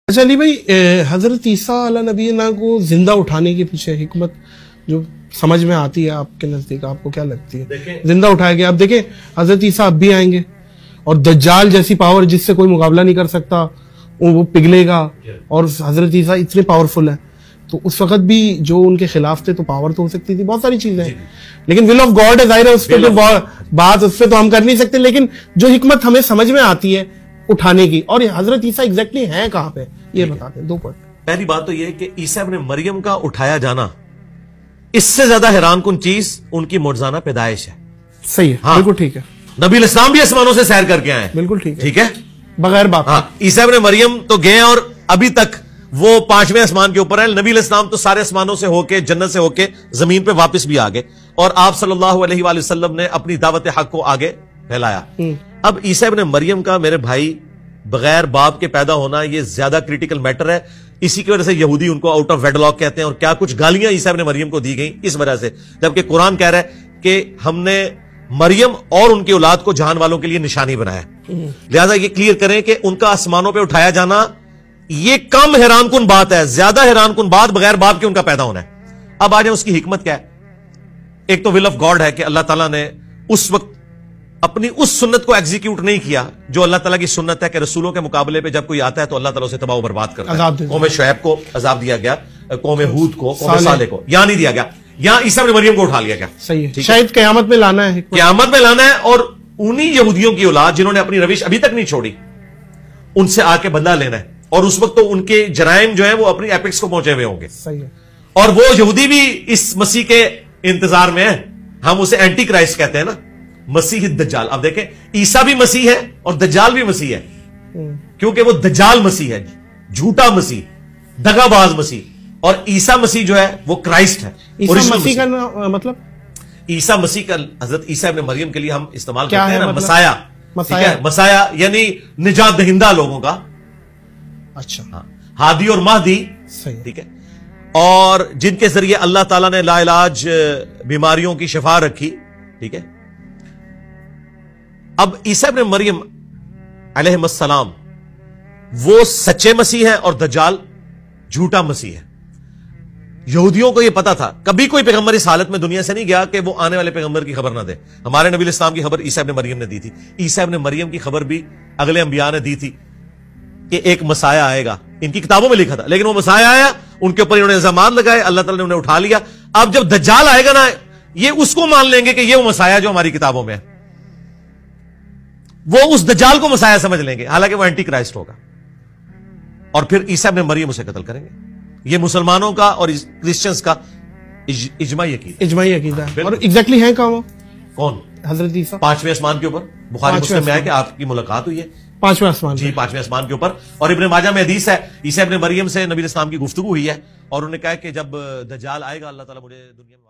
اچھا علی بھائی، حضرت عیسیٰ علیہ نبی کو زندہ اٹھانے کے پیچھے حکمت جو سمجھ میں آتی ہے آپ کے نزدیک، آپ کو کیا لگتی ہے؟ زندہ اٹھایا گیا، اب دیکھیں حضرت عیسیٰ اب بھی آئیں گے اور دجال جیسی پاور جس سے کوئی مقابلہ نہیں کر سکتا وہ پگھلے گا، اور حضرت عیسیٰ اتنے پاورفل ہیں، تو اس وقت بھی جو ان کے خلاف تھے تو پاور تو ہو سکتی تھی، بہت ساری چیزیں ہیں، لیکن ول آف گاڈ ہے، ظاہر ہے اس پہ جو بات اس پہ تو ہم کر نہیں سکتے، لیکن جو حکمت ہمیں سمجھ میں آتی ہے اٹھانے کی، اور حضرت عیسیٰ ایگزیکٹلی ہیں کہاں پہ، یہ بتاتے ہیں. دو پوائنٹ. پہلی بات تو یہ کہ عیسیٰ ابن مریم کا اٹھایا جانا اس سے زیادہ حیران کن چیز ان کی معجزانہ پیدائش ہے. صحیح ہے، بالکل ٹھیک ہے. نبی الاسلام بھی آسمانوں سے سیر کر کے آئے، بالکل ٹھیک ہے، ٹھیک ہے، بغیر باپ. ہاں، عیسیٰ ابن مریم تو گئے اور ابھی تک وہ 5ویں آسمان کے اوپر ہے. نبی الاسلام تو سارے آسمانوں سے ہو کے، جنت سے ہو کے زمین پہ واپس بھی آ گئے، اور آپ صلی اللہ علیہ وآلہ وسلم نے اپنی دعوت حق کو آگے پھیلایا. اب عیسیٰ ابن مریم کا میرے بھائی بغیر باپ کے پیدا ہونا یہ زیادہ کریٹیکل میٹر ہے. اسی کی وجہ سے یہودی ان کو آؤٹ آف ویڈلاک کہتے ہیں، اور کیا کچھ گالیاں عیسیٰ ابن مریم کو دی گئیں اس وجہ سے، جبکہ قرآن کہہ رہا ہے کہ ہم نے مریم اور ان کی اولاد کو جہان والوں کے لیے نشانی بنایا. لہذا یہ کلیئر کریں کہ ان کا آسمانوں پہ اٹھایا جانا یہ کم حیران کن بات ہے، زیادہ حیران کن بات بغیر باپ کے ان کا پیدا ہونا ہے. اب آ جائیں اس کی حکمت کیا ہے. ایک تو ول آف گاڈ ہے کہ اللہ تعالیٰ نے اس وقت اپنی اس سنت کو ایگزیکیوٹ نہیں کیا جو اللہ تعالیٰ کی سنت ہے کہ رسولوں کے مقابلے پہ جب کوئی آتا ہے تو اللہ تعالیٰ اسے تباہ و برباد کرتا ہے. قوم شعیب کو عذاب دیا گیا، قوم ہود کو، قوم صالح کو، یہاں نہیں دیا گیا، یہاں عیسیٰ ابن مریم کو اٹھا لیا گیا. صحیح ہے، شاید قیامت میں لانا ہے، قیامت میں لانا ہے. اور انہی یہودیوں کی اولاد جنہوں نے اپنی روش ابھی تک نہیں چھوڑی، ان سے آ کے بدلہ لینا ہے، اور اس وقت تو ان کے جرائم جو ہیں وہ اپنی ایپکس کو پہنچے ہوئے ہوں گے. صحیح ہے. اور وہ یہودی بھی اس مسیح کے انتظار میں ہیں. ہم اسے اینٹی کرائسٹ کہتے ہیں نا، مسیح الدجال. اب دیکھیں عیسیٰ بھی مسیح ہے اور دجال بھی مسیح ہے، کیونکہ وہ دجال مسیح ہے، جھوٹا مسیح، دغا باز مسیح، اور عیسیٰ مسیح جو ہے وہ کرائسٹ ہے. عیسیٰ مسیح کا مطلب، عیسیٰ مسیح کا حضرت عیسیٰ ابن مریم کے لیے ہم استعمال کیا کرتے ہیں نا، مطلب؟ مسایا. مسایا یعنی نجات دہندہ لوگوں کا. اچھا، ہادی اور مہدی، ٹھیک ہے، اور جن کے ذریعے اللہ تعالیٰ نے لا علاج بیماریوں کی شفا رکھی. ٹھیک ہے. اب عیسیٰ ابن مریم علیہ السلام وہ سچے مسیح ہیں اور دجال جھوٹا مسیح ہے. یہودیوں کو یہ پتا تھا، کبھی کوئی پیغمبر اس حالت میں دنیا سے نہیں گیا کہ وہ آنے والے پیغمبر کی خبر نہ دے. ہمارے نبی الاسلام کی خبر عیسیٰ ابن مریم نے دی تھی. عیسیٰ ابن مریم کی خبر بھی اگلے انبیاء نے دی تھی کہ ایک مسیح آئے گا. ان کی کتابوں میں لکھا تھا، لیکن وہ مسیح آیا، ان کے اوپر انہوں نے الزامات لگائے، اللہ تعالیٰ نے انہیں اٹھا لیا. اب جب دجال آئے گا نا، یہ اس کو مان لیں گے کہ یہ وہ مسیح جو ہماری کتابوں میں ہے، وہ اس دجال کو مسیح سمجھ لیں گے، حالانکہ وہ اینٹی کرائسٹ ہوگا، اور پھر عیسیٰ ابن مریم اسے قتل کریں گے. یہ مسلمانوں کا اور کرسچنز کا اجماعی عقیدہ ہے. اور ایگزیکٹلی ہیں کہاں وہ؟ کون؟ حضرت عیسیٰ 5ویں آسمان کے اوپر. بخاری مسلم میں ہے کہ آپ کی ملاقات ہوئی ہے 5ویں آسمان، جی 5ویں آسمان کے اوپر. اور ابن ماجہ میں حدیث ہے، عیسیٰ ابن مریم سے نبی الاسلام کی گفتگو ہوئی ہے، اور انہوں نے کہا کہ جب دجال آئے گا اللہ تعالیٰ مجھے دنیا میں